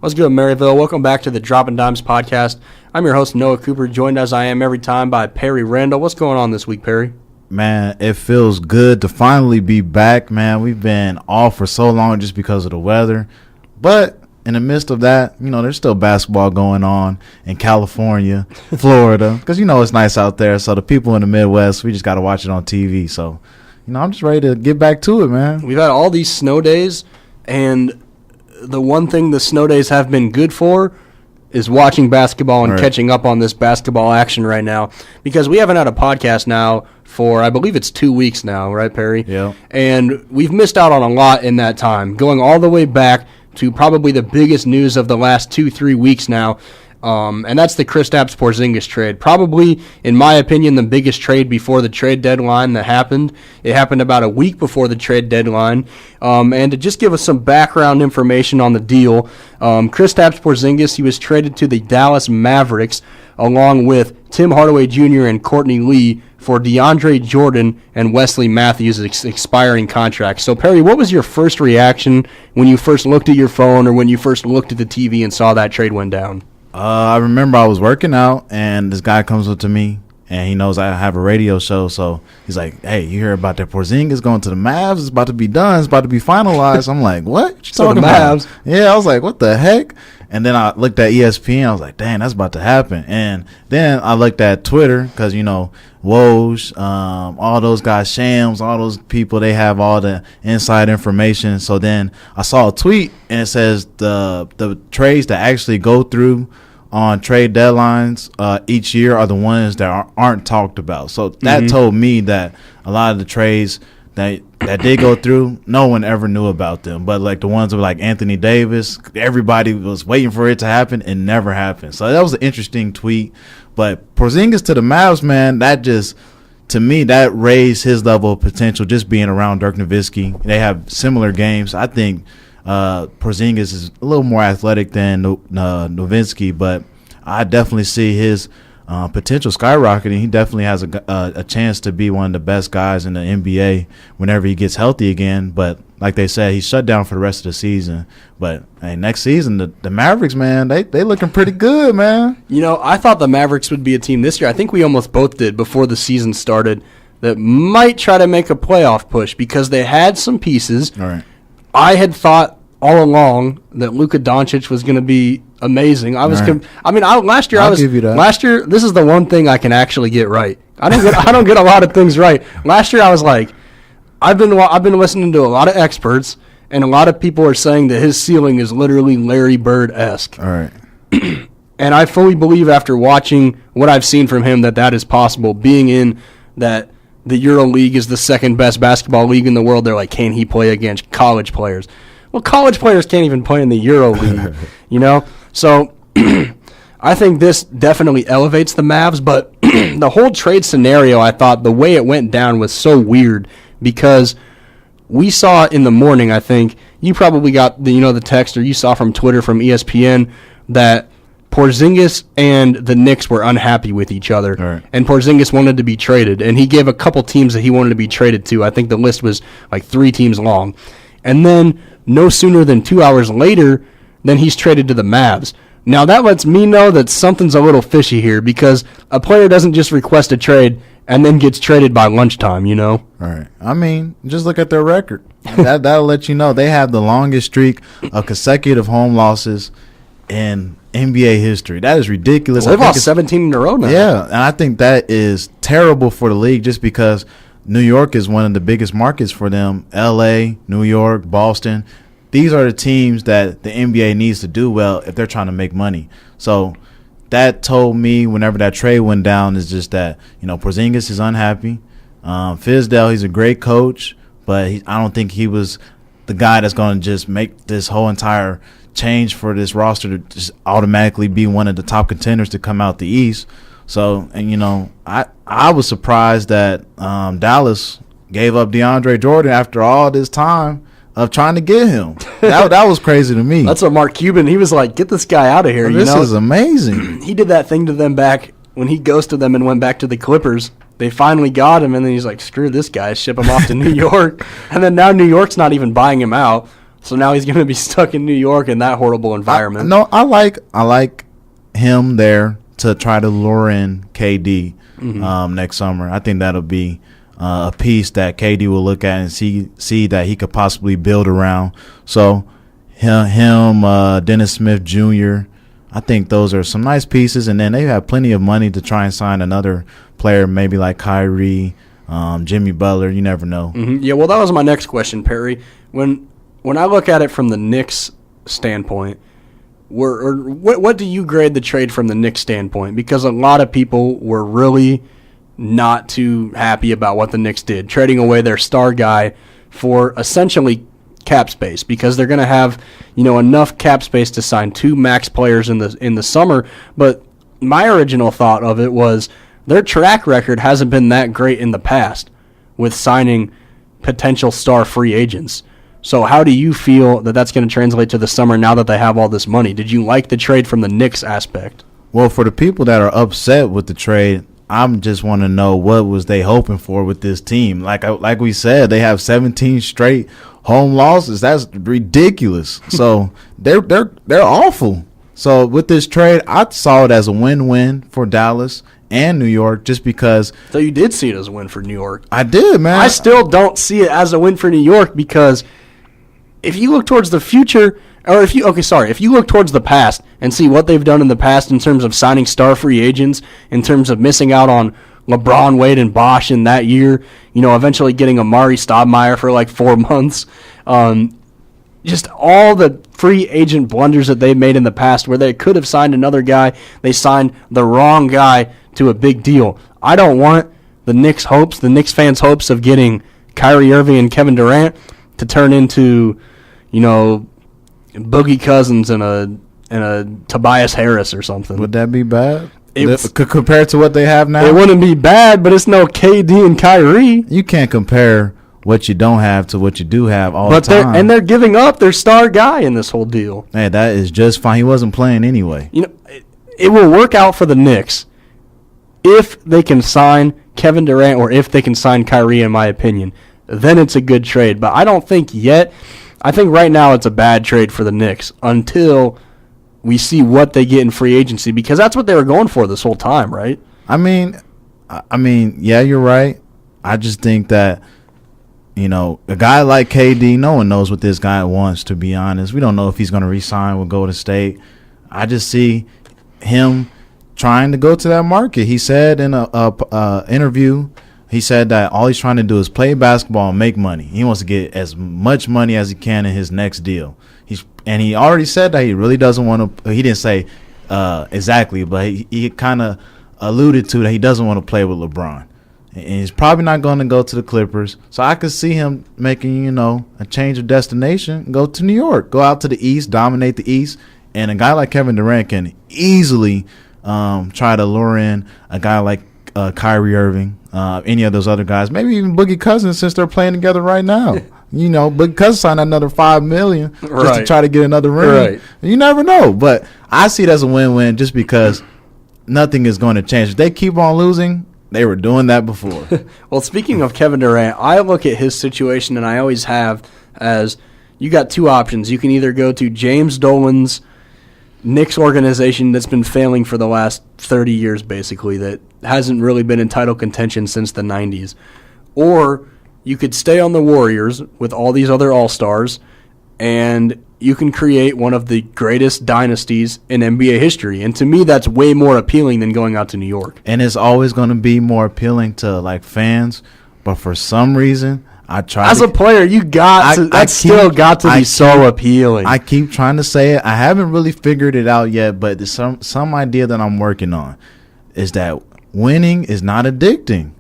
What's good, Maryville? Welcome back to the Droppin Dimes podcast. I'm your host, Noah Cooper, joined as I am every time by Perry Randle. What's going on this week, Perry? Man, it feels good to finally be back, man. We've been off for so long just because of the weather. But in the midst of that, there's still basketball going on in California, Florida, because, it's nice out there. So the people in the Midwest, we just got to watch it on TV. So, I'm just ready to get back to it, man. We've had all these snow days, and the one thing the snow days have been good for is watching basketball and catching up on this basketball action right now, because we haven't had a podcast now for, I believe it's 2 weeks now, right, Perry? Yeah. And we've missed out on a lot in that time, going all the way back to probably the biggest news of the last 2-3 weeks now, and that's the Kristaps Porzingis trade. Probably, in my opinion, the biggest trade before the trade deadline that happened. It happened about a week before the trade deadline. And to just give us some background information on the deal, Kristaps Porzingis, he was traded to the Dallas Mavericks along with Tim Hardaway Jr. and Courtney Lee for DeAndre Jordan and Wesley Matthews' expiring contracts. So, Perry, what was your first reaction when you first looked at your phone or when you first looked at the TV and saw that trade went down? I remember I was working out, and this guy comes up to me, and he knows I have a radio show, so he's like, "Hey, you hear about that Porzingis going to the Mavs? It's about to be done. It's about to be finalized." I'm like, "What? You talking about?" Mavs? Yeah, I was like, "What the heck?" And then I looked at ESPN. I was like, "Dang, that's about to happen." And then I looked at Twitter because Woj, all those guys, Shams, all those people, they have all the inside information. So then I saw a tweet, and it says the trades that actually go through on trade deadlines each year are the ones that aren't talked about. So that told me that a lot of the trades that did go through, no one ever knew about them. But like the ones with like Anthony Davis, everybody was waiting for it to happen. It never happened. So that was an interesting tweet. But Porzingis to the Mavs, man, that just, to me, that raised his level of potential just being around Dirk Nowitzki. They have similar games. I think Porzingis is a little more athletic than Nowitzki, but I definitely see his potential skyrocketing. He definitely has a chance to be one of the best guys in the NBA whenever he gets healthy again. But like they said, he's shut down for the rest of the season. But hey, next season, the Mavericks, man, they looking pretty good, man. I thought the Mavericks would be a team this year. I think we almost both did before the season started that might try to make a playoff push because they had some pieces. All right. I had thought all along that Luka Doncic was going to be amazing. Last year Last year, this is the one thing I can actually get right. I don't get a lot of things right. Last year I was like, I've been listening to a lot of experts, and a lot of people are saying that his ceiling is literally Larry Bird-esque. All right. And I fully believe after watching what I've seen from him that is possible. Being in that the Euro League is the second best basketball league in the world, they're like, can he play against college players? Well, college players can't even play in the Euro League, So I think this definitely elevates the Mavs, but the whole trade scenario, I thought the way it went down was so weird because we saw in the morning, I think, you probably got the text or you saw from Twitter from ESPN that Porzingis and the Knicks were unhappy with each other, right, and Porzingis wanted to be traded, and he gave a couple teams that he wanted to be traded to. I think the list was like 3 teams long. And then no sooner than 2 hours later, then he's traded to the Mavs. Now that lets me know that something's a little fishy here because a player doesn't just request a trade and then gets traded by lunchtime, All right. I mean, just look at their record. That'll let you know they have the longest streak of consecutive home losses in NBA history. That is ridiculous. Well, they've lost 17 in a row now. Yeah, and I think that is terrible for the league just because New York is one of the biggest markets for them. LA, New York, Boston. These are the teams that the NBA needs to do well if they're trying to make money. So that told me whenever that trade went down is just that, Porzingis is unhappy. Fizdale, he's a great coach, but I don't think he was the guy that's going to just make this whole entire change for this roster to just automatically be one of the top contenders to come out the East. So, and I was surprised that Dallas gave up DeAndre Jordan after all this time of trying to get him. That was crazy to me. That's what Mark Cuban, he was like, get this guy out of here. This is amazing. He did that thing to them back when he ghosted them and went back to the Clippers. They finally got him, and then he's like, screw this guy, ship him off to New York. And then now New York's not even buying him out. So now he's going to be stuck in New York in that horrible environment. I like him there to try to lure in KD next summer. I think that'll be a piece that KD will look at and see that he could possibly build around. So him, Dennis Smith Jr., I think those are some nice pieces. And then they have plenty of money to try and sign another player, maybe like Kyrie, Jimmy Butler. You never know. Yeah, well, that was my next question, Perry. When I look at it from the Knicks standpoint, what do you grade the trade from the Knicks standpoint? Because a lot of people were really not too happy about what the Knicks did, trading away their star guy for essentially cap space, because they're going to have enough cap space to sign 2 max players in the summer. But my original thought of it was their track record hasn't been that great in the past with signing potential star free agents. So how do you feel that that's going to translate to the summer now that they have all this money? Did you like the trade from the Knicks aspect? Well, for the people that are upset with the trade, I'm just want to know what was they hoping for with this team. Like we said, they have 17 straight home losses. That's ridiculous. So they're awful. So with this trade, I saw it as a win-win for Dallas and New York, just because. So you did see it as a win for New York? I did, man. I still don't see it as a win for New York, because if you look towards the future, or if you look towards the past and see what they've done in the past in terms of signing star free agents, in terms of missing out on LeBron, Wade, and Bosh in that year, eventually getting Amari Stoudemire for like 4 months, just all the free agent blunders that they've made in the past where they could have signed another guy, they signed the wrong guy to a big deal. I don't want the Knicks fans' hopes of getting Kyrie Irving and Kevin Durant to turn into, Boogie Cousins and a Tobias Harris or something. Would that be bad? Compared to what they have now? It wouldn't be bad, but it's no KD and Kyrie. You can't compare what you don't have to what you do have all the time. And they're giving up their star guy in this whole deal. Hey, that is just fine. He wasn't playing anyway. It will work out for the Knicks if they can sign Kevin Durant or if they can sign Kyrie, in my opinion. Then it's a good trade. But I don't think yet. I think right now it's a bad trade for the Knicks until we see what they get in free agency, because that's what they were going for this whole time, right? I mean, yeah, you're right. I just think that, a guy like KD, no one knows what this guy wants, to be honest. We don't know if he's going to re-sign with Golden State. I just see him trying to go to that market. He said in a interview, he said that all he's trying to do is play basketball and make money. He wants to get as much money as he can in his next deal. And he already said that he really doesn't want to. He didn't say exactly, but he kind of alluded to that he doesn't want to play with LeBron. And he's probably not going to go to the Clippers. So I could see him making, a change of destination, go to New York, go out to the East, dominate the East. And a guy like Kevin Durant can easily try to lure in a guy like Kyrie Irving, any of those other guys, maybe even Boogie Cousins, since they're playing together right now. Boogie Cousins signed another $5 million just to try to get another ring. Right. You never know, but I see it as a win-win just because nothing is going to change. If they keep on losing, they were doing that before. Well, speaking of Kevin Durant, I look at his situation, and I always have, as you got 2 options. You can either go to James Dolan's Knicks organization that's been failing for the last 30 years, basically, that hasn't really been in title contention since the 90s. Or you could stay on the Warriors with all these other all-stars, and you can create one of the greatest dynasties in NBA history. And to me, that's way more appealing than going out to New York. And it's always going to be more appealing to, fans. But for some reason, I try as a player, you got to. That's still got to be so appealing. I keep trying to say it. I haven't really figured it out yet, but there's some idea that I'm working on is that winning is not addicting.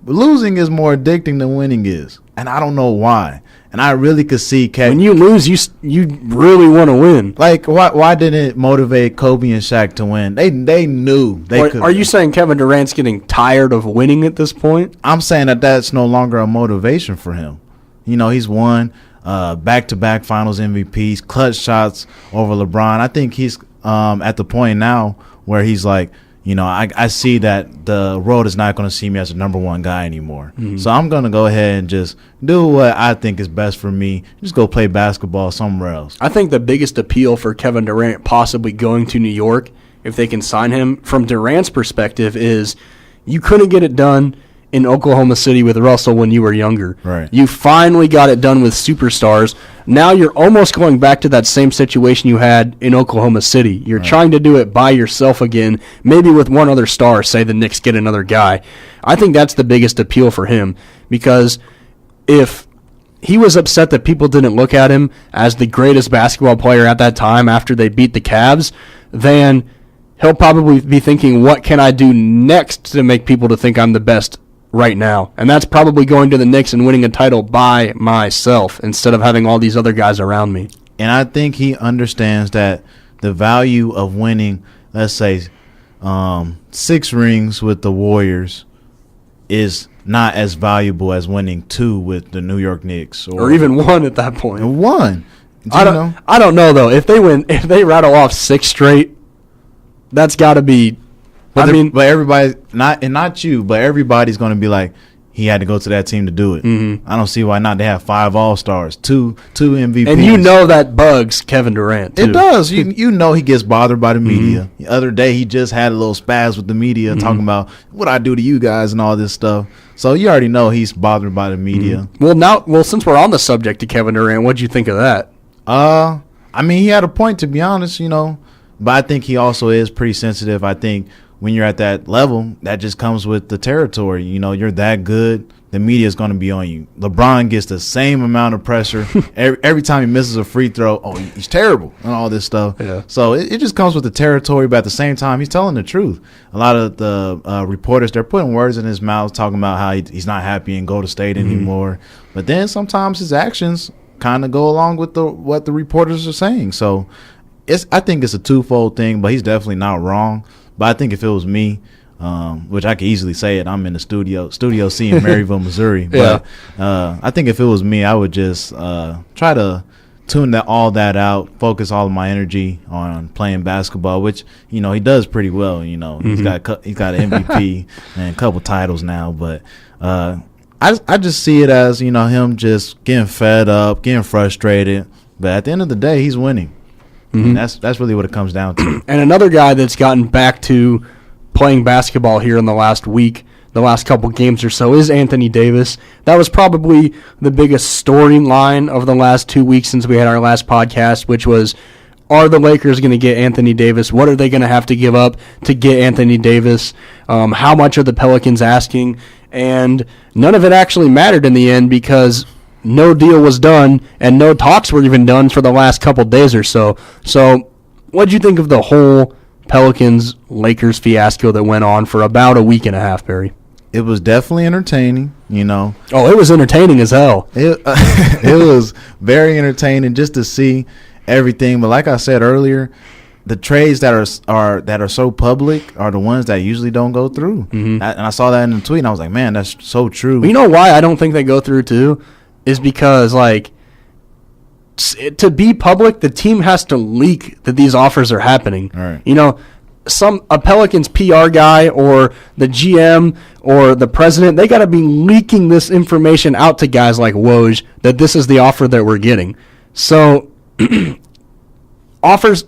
Losing is more addicting than winning is, and I don't know why. And I really could see when you lose, you really want to win. Like why didn't it motivate Kobe and Shaq to win? They knew they could. Are you saying Kevin Durant's getting tired of winning at this point? I'm saying that's no longer a motivation for him. He's won back-to-back Finals MVPs, clutch shots over LeBron. I think he's at the point now where he's like, I see that the world is not going to see me as a number one guy anymore. So I'm going to go ahead and just do what I think is best for me. Just go play basketball somewhere else. I think the biggest appeal for Kevin Durant possibly going to New York, if they can sign him, from Durant's perspective, is you couldn't get it done in Oklahoma City with Russell when you were younger. Right. You finally got it done with superstars. Now you're almost going back to that same situation you had in Oklahoma City. You're trying to do it by yourself again, maybe with one other star, say the Knicks get another guy. I think that's the biggest appeal for him, because if he was upset that people didn't look at him as the greatest basketball player at that time after they beat the Cavs, then he'll probably be thinking, what can I do next to make people to think I'm the best right now? And that's probably going to the Knicks and winning a title by myself instead of having all these other guys around me. And I think he understands that the value of winning, let's say, 6 rings with the Warriors is not as valuable as winning 2 with the New York Knicks, or even 1 at that point. 1. I don't know though. If they rattle off 6 straight, that's got to be. But everybody, not you, but everybody's going to be like, he had to go to that team to do it. I don't see why not. They have 5 All-Stars, 2 MVPs. And that bugs Kevin Durant, too. It does. He gets bothered by the media. The other day, he just had a little spaz with the media talking about what I do to you guys and all this stuff. So you already know he's bothered by the media. Well, since we're on the subject of Kevin Durant, what'd you think of that? He had a point, to be honest, but I think he also is pretty sensitive. I think when you're at that level, that just comes with the territory. You're that good, the media is going to be on you. LeBron gets the same amount of pressure every time he misses a free throw. Oh, he's terrible and all this stuff. Yeah. So it just comes with the territory, but at the same time, he's telling the truth. A lot of the reporters, they're putting words in his mouth, talking about how he's not happy in Golden State anymore. But then sometimes his actions kind of go along with what the reporters are saying. So I think it's a twofold thing, but he's definitely not wrong. But I think if it was me, which I could easily say it, I'm in the Studio C in Maryville, Missouri. But I think if it was me, I would just try to tune all that out, focus all of my energy on playing basketball, which he does pretty well. He's got an MVP and a couple titles now. But I just see it as him just getting fed up, getting frustrated. But at the end of the day, he's winning. And that's really what it comes down to. And another guy that's gotten back to playing basketball here in the last week, the last couple games or so, is Anthony Davis. That was probably the biggest storyline of the last 2 weeks since we had our last podcast, which was, are the Lakers going to get Anthony Davis? What are they going to have to give up to get Anthony Davis? How much are the Pelicans asking? And none of it actually mattered in the end because no deal was done, and no talks were even done for the last couple days or so. So what did you think of the whole Pelicans-Lakers fiasco that went on for about a week and a half, Barry? It was definitely entertaining, Oh, it was entertaining as hell. It was very entertaining just to see everything. But like I said earlier, the trades that are so public are the ones that usually don't go through. And I saw that in the tweet, and I was like, man, that's so true. Well, you know why I don't think they go through, too? Is because, to be public, the team has to leak that these offers are happening. Right. A Pelicans PR guy or the GM or the president, they got to be leaking this information out to guys like Woj that this is the offer that we're getting. So when offers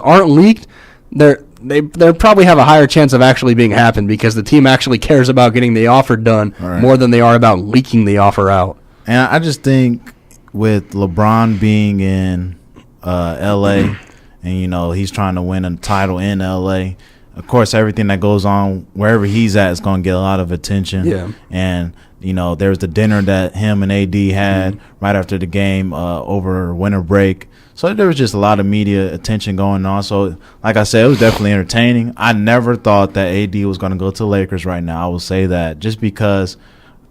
aren't leaked, they probably have a higher chance of actually being happened because the team actually cares about getting the offer done more than they are about leaking the offer out. And I just think with LeBron being in L.A. and, he's trying to win a title in L.A., of course, everything that goes on wherever he's at is going to get a lot of attention. Yeah. And, there was the dinner that him and AD had right after the game over winter break. So there was just a lot of media attention going on. So, like I said, it was definitely entertaining. I never thought that AD was going to go to the Lakers right now. I will say that just because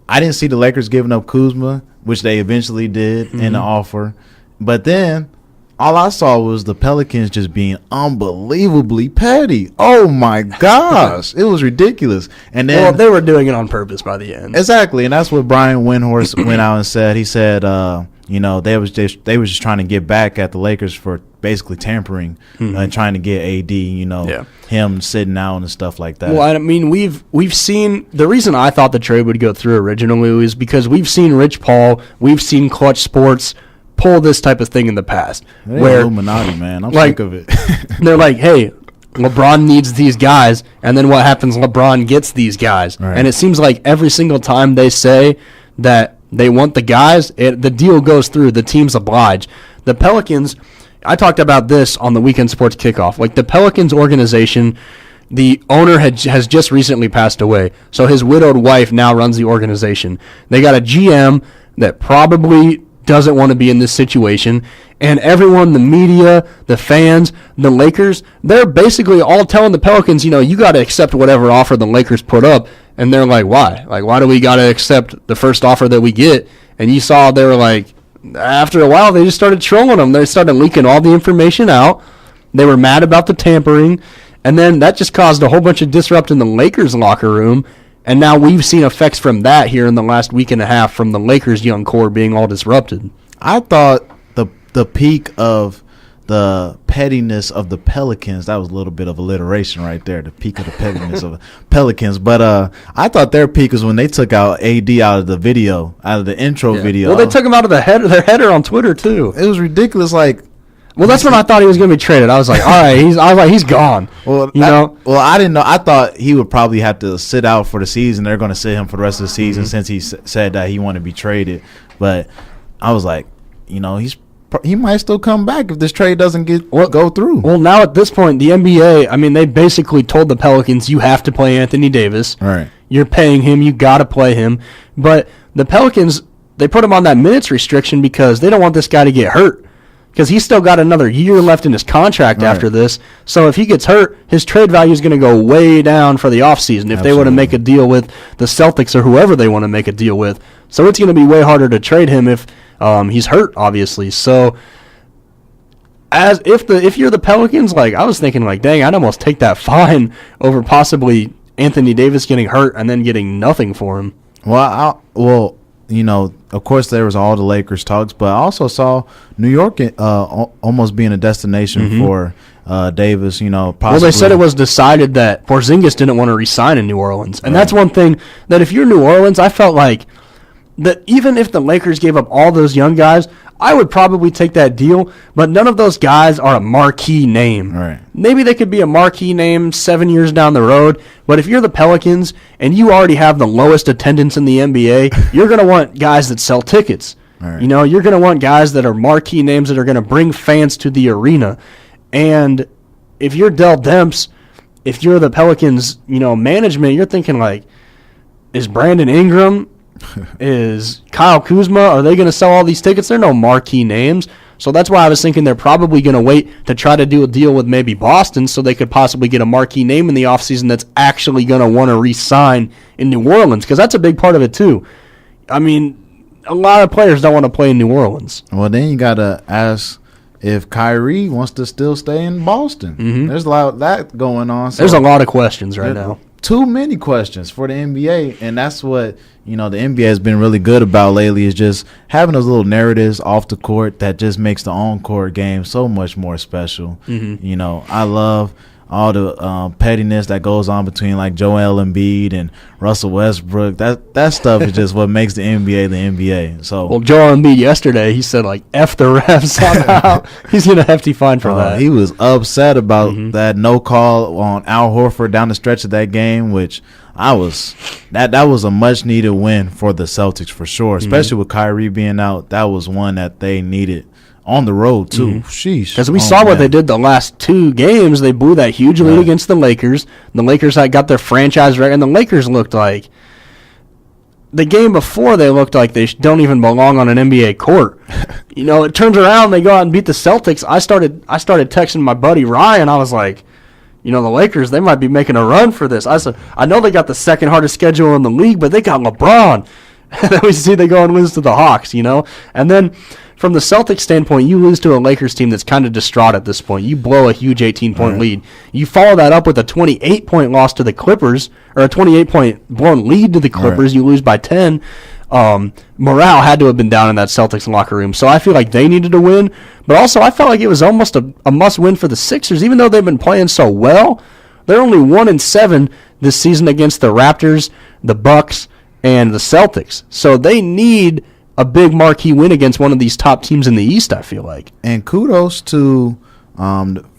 I didn't see the Lakers giving up Kuzma, which they eventually did in the offer. But then all I saw was the Pelicans just being unbelievably petty. Oh, my gosh. It was ridiculous. And then, they were doing it on purpose by the end. Exactly. And that's what Brian Windhorst went out and said. He said, they was just trying to get back at the Lakers for basically tampering and trying to get AD, him sitting out and stuff like that. Well, I mean, we've seen the reason I thought the trade would go through originally is because we've seen Rich Paul, we've seen Clutch Sports pull this type of thing in the past. They're Illuminati, man. I'm sick of it. They're like, hey, LeBron needs these guys, and then what happens? LeBron gets these guys. Right. And it seems like every single time they say that they want the guys, the deal goes through. The teams oblige. The Pelicans, I talked about this on the Weekend Sports Kickoff. Like, the Pelicans organization, the owner has just recently passed away, so his widowed wife now runs the organization. They got a GM that probably doesn't want to be in this situation, and everyone, the media, the fans, the Lakers, they're basically all telling the Pelicans, you got to accept whatever offer the Lakers put up, and they're like, why? Like, why do we got to accept the first offer that we get? And you saw they were like, after a while, they just started trolling them. They started leaking all the information out. They were mad about the tampering, and then that just caused a whole bunch of disrupt in the Lakers locker room. And now we've seen effects from that here in the last week and a half from the Lakers' young core being all disrupted. I thought the peak of the pettiness of the Pelicans, that was a little bit of alliteration right there, the peak of the pettiness of the Pelicans. But I thought their peak was when they took out AD out of the video, out of the intro video. Well, they took him out of their header on Twitter, too. It was ridiculous. Like, well, that's when I thought he was going to be traded. I was like, all right, he's gone. Well, I didn't know. I thought he would probably have to sit out for the season. They're going to sit him for the rest of the season since he said that he wanted to be traded. But I was like, he might still come back if this trade doesn't go through. Well, now at this point, the NBA, I mean, they basically told the Pelicans, you have to play Anthony Davis. Right. You're paying him. You got to play him. But the Pelicans, they put him on that minutes restriction because they don't want this guy to get hurt. Because he's still got another year left in his contract after this. So if he gets hurt, his trade value is going to go way down for the offseason if they want to make a deal with the Celtics or whoever they want to make a deal with. So it's going to be way harder to trade him if he's hurt, obviously. So if you're the Pelicans, like, I was thinking, like, dang, I'd almost take that fine over possibly Anthony Davis getting hurt and then getting nothing for him. Of course, there was all the Lakers talks, but I also saw New York almost being a destination for Davis. Possibly. Well, they said it was decided that Porzingis didn't want to re-sign in New Orleans, and that's one thing that if you're New Orleans, I felt like that even if the Lakers gave up all those young guys, I would probably take that deal, but none of those guys are a marquee name. Right. Maybe they could be a marquee name 7 years down the road, but if you're the Pelicans and you already have the lowest attendance in the NBA, you're going to want guys that sell tickets. Right. You're going to want guys that are marquee names that are going to bring fans to the arena. And if you're Dell Demps, if you're the Pelicans, management, you're thinking like, is Brandon Ingram, is Kyle Kuzma, are they going to sell all these tickets? They're no marquee names. So that's why I was thinking they're probably going to wait to try to do a deal with maybe Boston so they could possibly get a marquee name in the offseason that's actually going to want to re-sign in New Orleans, because that's a big part of it too. I mean, a lot of players don't want to play in New Orleans. Well, then you got to ask if Kyrie wants to still stay in Boston. Mm-hmm. There's a lot of that going on. So there's a lot of questions right now. Too many questions for the NBA, and that's what the NBA has been really good about lately, is just having those little narratives off the court that just makes the on-court game so much more special. Mm-hmm. I love all the pettiness that goes on between like Joel Embiid and Russell Westbrook. That stuff is just what makes the NBA the NBA. So, well, Joel Embiid yesterday, he said like F the refs somehow. He's getting a hefty fine for that. He was upset about that no call on Al Horford down the stretch of that game, which that was a much needed win for the Celtics for sure, especially with Kyrie being out. That was one that they needed. On the road, too. Sheesh. Because we saw what they did the last two games. They blew that huge lead against the Lakers. The Lakers had got their franchise record, and the Lakers looked like the game before they looked like they don't even belong on an NBA court. It turns around, they go out and beat the Celtics. I started texting my buddy Ryan. I was like, the Lakers, they might be making a run for this. I said, I know they got the second hardest schedule in the league, but they got LeBron. And then we see they go and lose to the Hawks, And then from the Celtics standpoint, you lose to a Lakers team that's kind of distraught at this point. You blow a huge 18-point lead. You follow that up with a 28-point loss to the Clippers, or a 28-point blown lead to the Clippers. You lose by 10. morale had to have been down in that Celtics locker room. So I feel like they needed to win. But also I felt like it was almost a must-win for the Sixers. Even though they've been playing so well, they're only 1-7 this season against the Raptors, the Bucks, and the Celtics. So they need a big marquee win against one of these top teams in the East, I feel like. And kudos to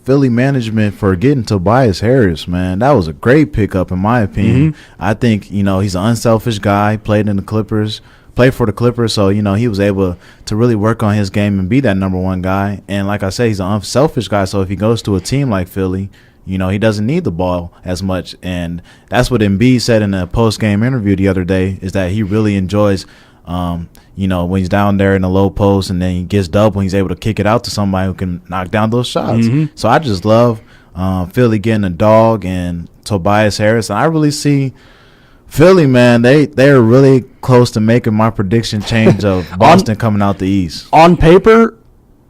Philly management for getting Tobias Harris, man. That was a great pickup in my opinion. I think, he's an unselfish guy, played for the Clippers, so, he was able to really work on his game and be that number one guy. And like I say, he's an unselfish guy, so if he goes to a team like Philly, he doesn't need the ball as much. And that's what Embiid said in a post-game interview the other day, is that he really enjoys when he's down there in the low post and then he gets double, he's able to kick it out to somebody who can knock down those shots. So I just love Philly getting a dog and Tobias Harris. And I really see Philly, man, they're really close to making my prediction change of Boston coming out the East. On paper,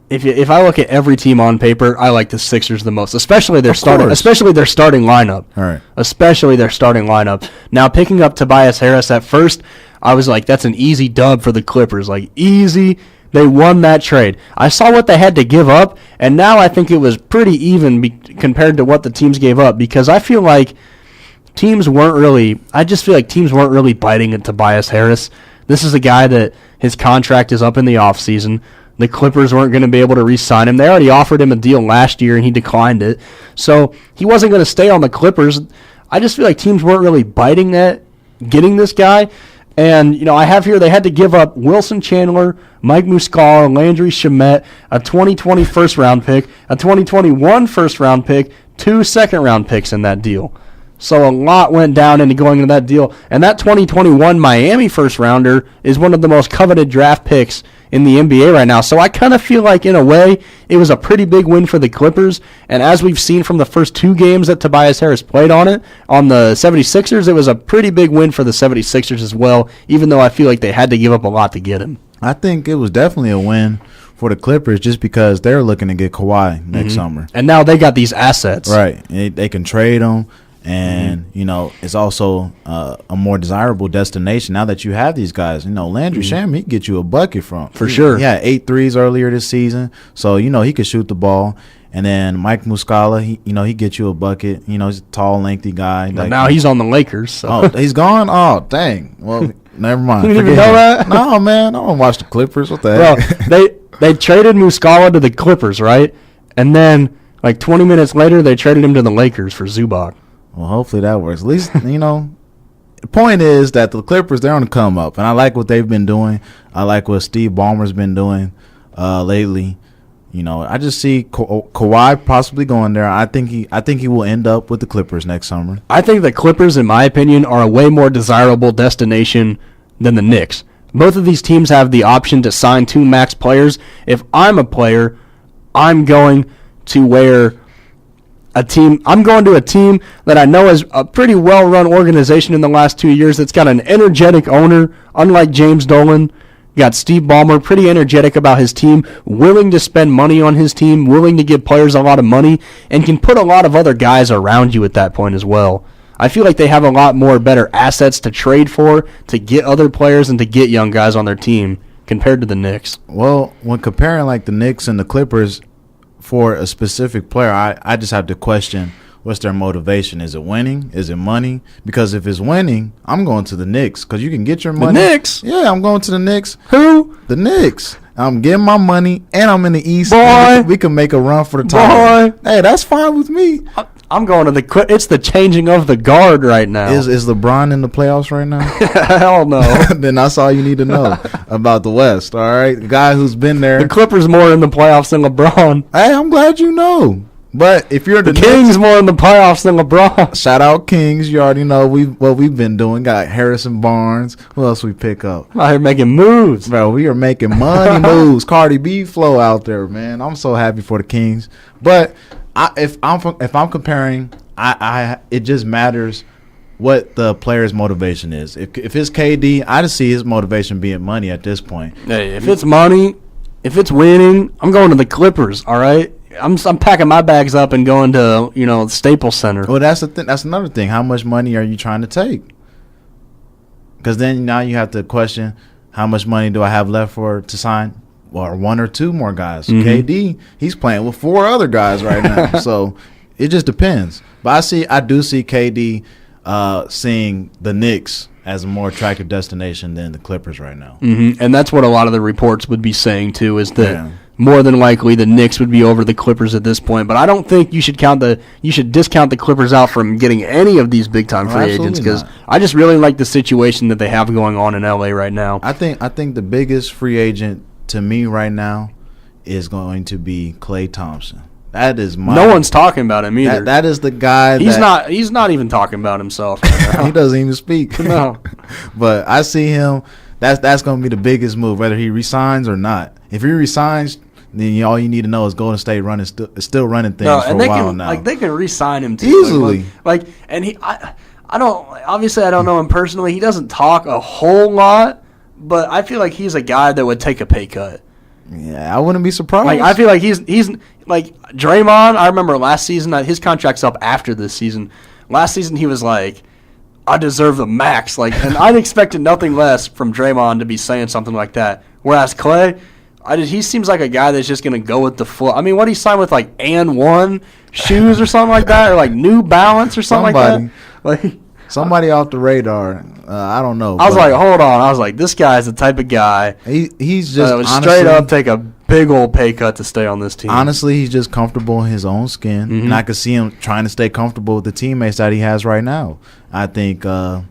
if I look at every team on paper, I like the Sixers the most, especially their starting lineup. All right. Especially their starting lineup. Now, picking up Tobias Harris at first, I was like, that's an easy dub for the Clippers. Like, easy. They won that trade. I saw what they had to give up, and now I think it was pretty even compared to what the teams gave up, because I feel like teams weren't really biting at Tobias Harris. This is a guy that his contract is up in the offseason. The Clippers weren't going to be able to re-sign him. They already offered him a deal last year, and he declined it. So he wasn't going to stay on the Clippers. I just feel like teams weren't really biting at getting this guy. And, I have here they had to give up Wilson Chandler, Mike Muscala, Landry Shamet, a 2020 first-round pick, a 2021 first-round pick, 2 second-round picks in that deal. So a lot went down into going into that deal. And that 2021 Miami first-rounder is one of the most coveted draft picks in the NBA right now. So I kind of feel like, in a way, it was a pretty big win for the Clippers. And as we've seen from the first 2 games that Tobias Harris played on the 76ers, it was a pretty big win for the 76ers as well, even though I feel like they had to give up a lot to get him. I think it was definitely a win for the Clippers just because they're looking to get Kawhi next summer. And now they got these assets. Right. They can trade them. And, it's also a more desirable destination now that you have these guys. Landry Shamet, he can get you a bucket from. For sure. He had 8 threes earlier this season. So, he could shoot the ball. And then Mike Muscala, he get you a bucket. He's a tall, lengthy guy. But now he's on the Lakers. So. Oh, he's gone? Oh, dang. Well, never mind. You didn't even know that? No, man. I don't watch the Clippers. What the heck? Bro, they traded Muscala to the Clippers, right? And then, 20 minutes later, they traded him to the Lakers for Zubac. Well, hopefully that works. At least, the point is that the Clippers, they're on the come up. And I like what they've been doing. I like what Steve Ballmer's been doing lately. I just see Kawhi possibly going there. I think he will end up with the Clippers next summer. I think the Clippers, in my opinion, are a way more desirable destination than the Knicks. Both of these teams have the option to sign 2 max players. If I'm a player, I'm going to a team that I know is a pretty well-run organization in the last 2 years that's got an energetic owner, unlike James Dolan. Got Steve Ballmer, pretty energetic about his team, willing to spend money on his team, willing to give players a lot of money, and can put a lot of other guys around you at that point as well. I feel like they have a lot more better assets to trade for, to get other players, and to get young guys on their team compared to the Knicks. Well, when comparing the Knicks and the Clippers, for a specific player, I just have to question what's their motivation. Is it winning? Is it money? Because if it's winning, I'm going to the Knicks because you can get your money. The Knicks? Yeah, I'm going to the Knicks. Who? The Knicks. I'm getting my money, and I'm in the East. Boy. We can make a run for the title. Hey, that's fine with me. I'm going to it's the changing of the guard right now. Is LeBron in the playoffs right now? Hell no. Then that's all you need to know about the West, all right? The guy who's been there. The Clippers more in the playoffs than LeBron. Hey, I'm glad you know. But if you're the Kings more in the playoffs than LeBron. Shout out Kings. You already know what we've been doing. Got Harrison Barnes. Who else we pick up? I'm out here making moves. Bro, we are making money moves. Cardi B flow out there, man. I'm so happy for the Kings. But if I'm comparing, it just matters what the player's motivation is. If it's KD, I just see his motivation being money at this point. Hey, if it's money, if it's winning, I'm going to the Clippers, all right? I'm packing my bags up and going to, the Staples Center. Well, that's the thing. That's another thing. How much money are you trying to take? Because then now you have to question, how much money do I have left to sign? Well, 1 or 2 more guys. KD, he's playing with 4 other guys right now. So it just depends. But I do see KD seeing the Knicks as a more attractive destination than the Clippers right now. And that's what a lot of the reports would be saying too, is that more than likely the Knicks would be over the Clippers at this point. But I don't think you should discount the Clippers out from getting any of these big time free agents, because I just really like the situation that they have going on in LA right now. I think the biggest free agent to me right now is going to be Klay Thompson. That is no one's talking about him either. That is the guy. He's not even talking about himself right now. He doesn't even speak. No. But I see him. That's going to be the biggest move, whether he resigns or not. If he resigns, then all you need to know is Golden State still running things for a while now. Like, they can re-sign him too. Easily. I don't know him personally. He doesn't talk a whole lot, but I feel like he's a guy that would take a pay cut. Yeah, I wouldn't be surprised. Like, I feel like he's like Draymond. I remember last season, his contract's up after this season. Last season he was like, I deserve the max. Like, and I'd expected nothing less from Draymond to be saying something like that. Whereas Klay, he seems like a guy that's just going to go with the flow. I mean, what he signed with, like, And One shoes or something like that, or like New Balance or something like that. Somebody off the radar. I don't know. I was like, hold on. I was like, this guy's the type of guy. He's just would straight up take a big old pay cut to stay on this team. Honestly, he's just comfortable in his own skin, and I could see him trying to stay comfortable with the teammates that he has right now. I think, whenever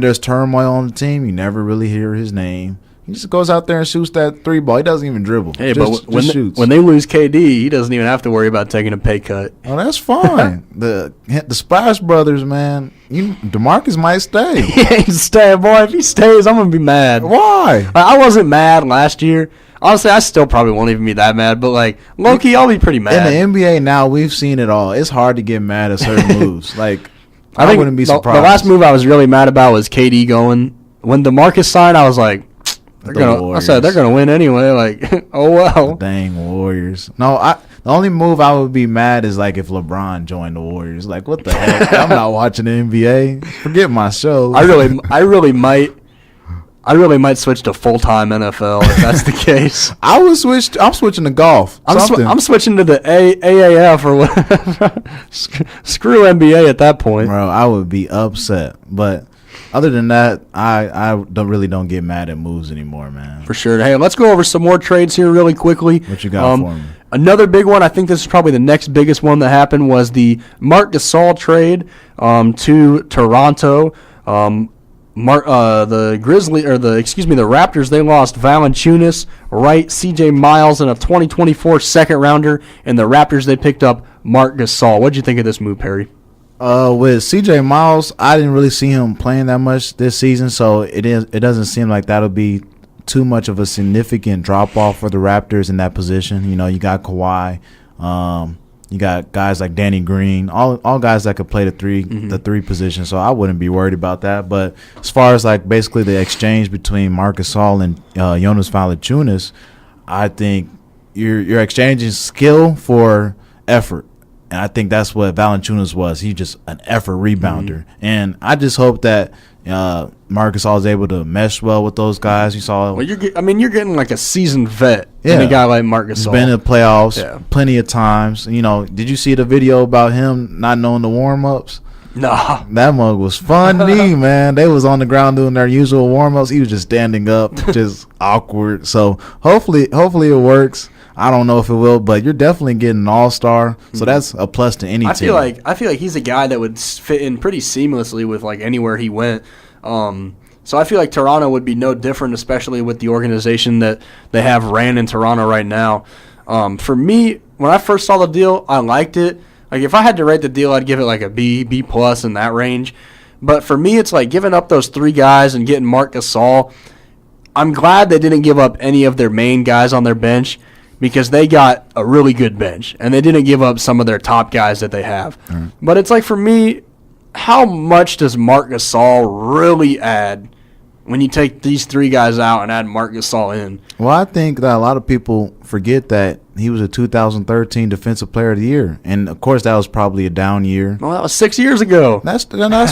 there's turmoil on the team, you never really hear his name. He just goes out there and shoots that 3 ball. He doesn't even dribble. Hey, but when they lose KD, he doesn't even have to worry about taking a pay cut. Oh, that's fine. the Splash Brothers, man. DeMarcus might stay. He ain't staying, boy. If he stays, I'm gonna be mad. Why? I wasn't mad last year. Honestly, I still probably won't even be that mad. But like low-key, I'll be pretty mad. In the NBA now, we've seen it all. It's hard to get mad at certain moves. Like I wouldn't be surprised. The last move I was really mad about was KD going. When DeMarcus signed, I was like, I said they're gonna win anyway. Like, oh well. The dang Warriors. No, the only move I would be mad is like if LeBron joined the Warriors. Like, what the heck? I'm not watching the NBA. Forget my show. I really might switch to full-time NFL if that's the case. I'm switching to golf. I'm switching to the AAF or whatever. Screw NBA at that point. Bro, I would be upset. But other than that, I don't get mad at moves anymore, man. For sure. Hey, let's go over some more trades here really quickly. What you got for me? Another big one, I think this is probably the next biggest one that happened, was the Marc Gasol trade to Toronto. The Raptors, they lost Valanciunas, Wright, C.J. Miles, and a 2024 second rounder, and the Raptors, they picked up Marc Gasol. What did you think of this move, Perry? With C.J. Miles, I didn't really see him playing that much this season, so it doesn't seem like that'll be too much of a significant drop off for the Raptors in that position. You know, you got Kawhi, you got guys like Danny Green, all guys that could play the three position. So I wouldn't be worried about that. But as far as like basically the exchange between Marc Gasol and Jonas Valanciunas, I think you're exchanging skill for effort. And I think that's what Valanciunas was. He's just an effort rebounder. And I just hope that Marc Gasol is able to mesh well with those guys. You saw. Well, you're getting like a seasoned vet in a guy like Marc Gasol. He's been in the playoffs plenty of times. You know, did you see the video about him not knowing the warm-ups? No. That mug was funny, man. They was on the ground doing their usual warm-ups. He was just standing up, just awkward. So hopefully it works. I don't know if it will, but you're definitely getting an all-star, so that's a plus to any team. I feel like he's a guy that would fit in pretty seamlessly with like anywhere he went. So I feel like Toronto would be no different, especially with the organization that they have ran in Toronto right now. For me, when I first saw the deal, I liked it. Like if I had to rate the deal, I'd give it like a B plus in that range. But for me, it's like giving up those 3 guys and getting Marc Gasol. I'm glad they didn't give up any of their main guys on their bench, because they got a really good bench, and they didn't give up some of their top guys that they have. Mm-hmm. But it's like, for me, how much does Marc Gasol really add when you take these three guys out and add Marc Gasol in. Well, I think that a lot of people forget that he was a 2013 Defensive Player of the Year, and of course that was probably a down year. Well, that was 6 years ago. That's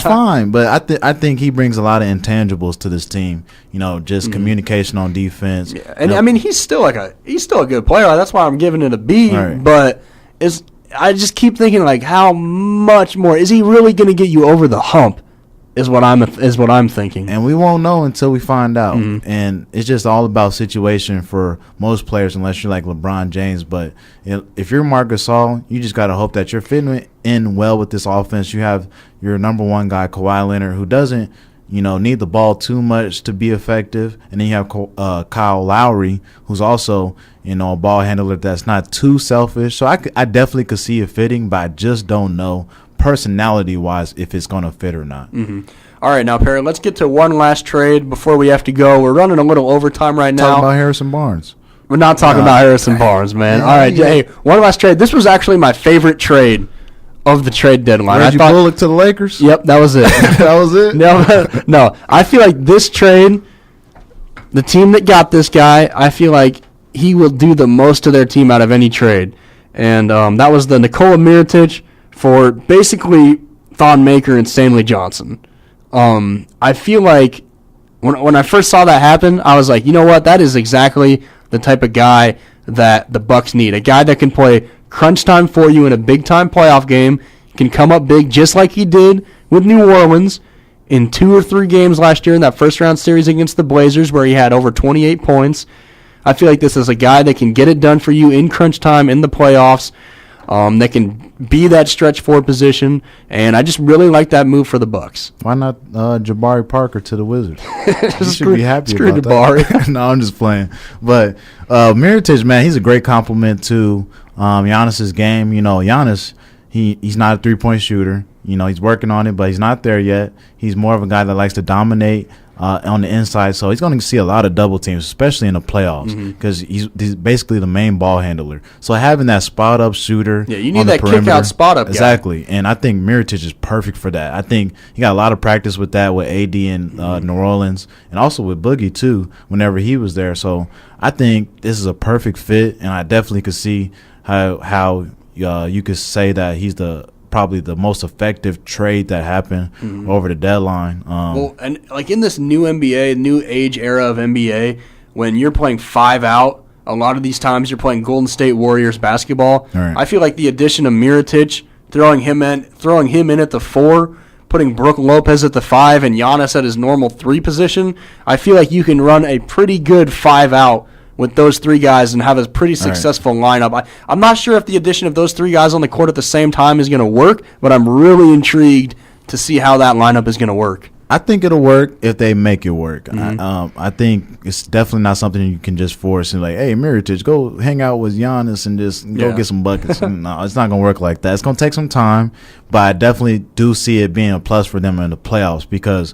fine, but I think he brings a lot of intangibles to this team. You know, just communication on defense. Yeah. And I mean, he's still a good player. That's why I'm giving it a B. Right. But I just keep thinking, like, how much more is he really going to get you over the hump? Is what I'm thinking, and we won't know until we find out. And it's just all about situation for most players, unless you're like LeBron James. But if you're Marc Gasol, you just got to hope that you're fitting in well with this offense. You have your number one guy, Kawhi Leonard, who doesn't need the ball too much to be effective, and then you have Kyle Lowry, who's also a ball handler that's not too selfish. So I definitely could see it fitting, but I just don't know personality-wise if it's going to fit or not. All right, now, Perry, let's get to one last trade before we have to go. We're running a little overtime right now. Talking about Harrison Barnes. We're not talking about Harrison Barnes, man. All right, hey, one last trade. This was actually my favorite trade of the trade deadline. Reggie Bullock to the Lakers? Yep, that was it. That was it? No, I feel like this trade, the team that got this guy, I feel like he will do the most to their team out of any trade. And that was the Nikola Mirotic for basically Thon Maker and Stanley Johnson. I feel like when I first saw that happen, I was like, you know what? That is exactly the type of guy that the Bucks need. A guy that can play crunch time for you in a big-time playoff game, can come up big just like he did with New Orleans in 2 or 3 games last year in that first-round series against the Blazers where he had over 28 points. I feel like this is a guy that can get it done for you in crunch time in the playoffs. That can be that stretch forward position, and I just really like that move for the Bucks. Why not Jabari Parker to the Wizards? You should be happy about Jabari. That. No, I'm just playing. But Mirotic, man, he's a great compliment to Giannis's game. Giannis, he's not a three-point shooter. He's working on it, but he's not there yet. He's more of a guy that likes to dominate on the inside, so he's going to see a lot of double teams, especially in the playoffs, because he's basically the main ball handler. So having that spot up shooter, you need that kick out spot up guy. Exactly, and I think Mirotic is perfect for that. I think he got a lot of practice with that with AD in New Orleans, and also with Boogie too whenever he was there. So I think this is a perfect fit, and I definitely could see how you could say that he's probably the most effective trade that happened over the deadline. Well, and like in this new NBA, new age era of NBA, when you're playing 5 out, a lot of these times you're playing Golden State Warriors basketball. Right. I feel like the addition of Mirotic, throwing him in at the 4, putting Brook Lopez at the 5, and Giannis at his normal 3 position, I feel like you can run a pretty good 5 out with those 3 guys and have a pretty successful lineup. I'm not sure if the addition of those 3 guys on the court at the same time is going to work, but I'm really intrigued to see how that lineup is going to work. I think it'll work if they make it work. I think it's definitely not something you can just force and like, hey, Mirotic, go hang out with Giannis and just go get some buckets. No, it's not going to work like that. It's going to take some time, but I definitely do see it being a plus for them in the playoffs because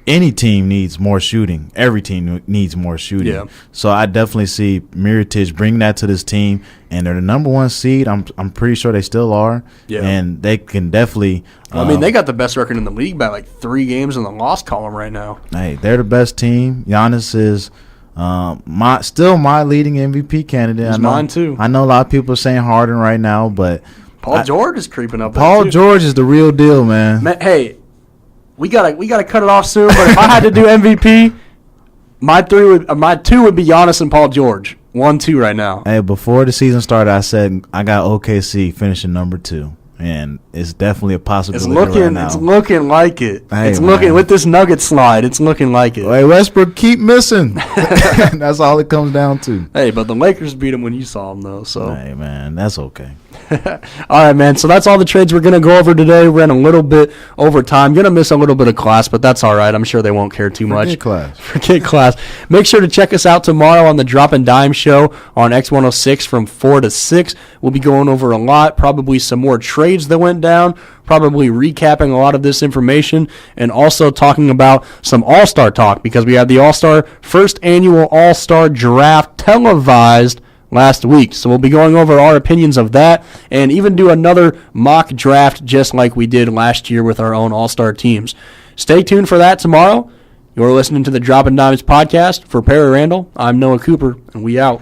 any team needs more shooting. Every team needs more shooting. Yeah. So I definitely see Mirotic bring that to this team, and they're the number 1 seed. I'm pretty sure they still are. Yeah. And they can definitely. They got the best record in the league by like 3 games in the loss column right now. Hey, they're the best team. Giannis is my leading MVP candidate. He's mine too. I know a lot of people are saying Harden right now, but Paul George is creeping up. Paul George is the real deal, man. Hey. We gotta cut it off soon. But if I had to do MVP, my 2 would be Giannis and Paul George. 1-2 right now. Hey, before the season started, I said I got OKC finishing number 2, and it's definitely a possibility right now. It's looking like it. Hey, it's looking with this Nugget slide. It's looking like it. Hey, Westbrook, keep missing. That's all it comes down to. Hey, but the Lakers beat them when you saw them, though. So. Hey, man, that's okay. All right, man. So that's all the trades we're going to go over today. We ran a little bit over time. Going to miss a little bit of class, but that's all right. I'm sure they won't care too much. Forget class. Make sure to check us out tomorrow on the Droppin Dimes show on X106 from 4 to 6. We'll be going over a lot, probably some more trades that went down, probably recapping a lot of this information, and also talking about some All-Star talk because we had the All-Star first annual All-Star draft televised last week. So we'll be going over our opinions of that and even do another mock draft just like we did last year with our own All-Star teams. Stay tuned for that tomorrow. You're listening to the Droppin Dimes podcast. For Perry Randle, I'm Noah Cooper, and we out.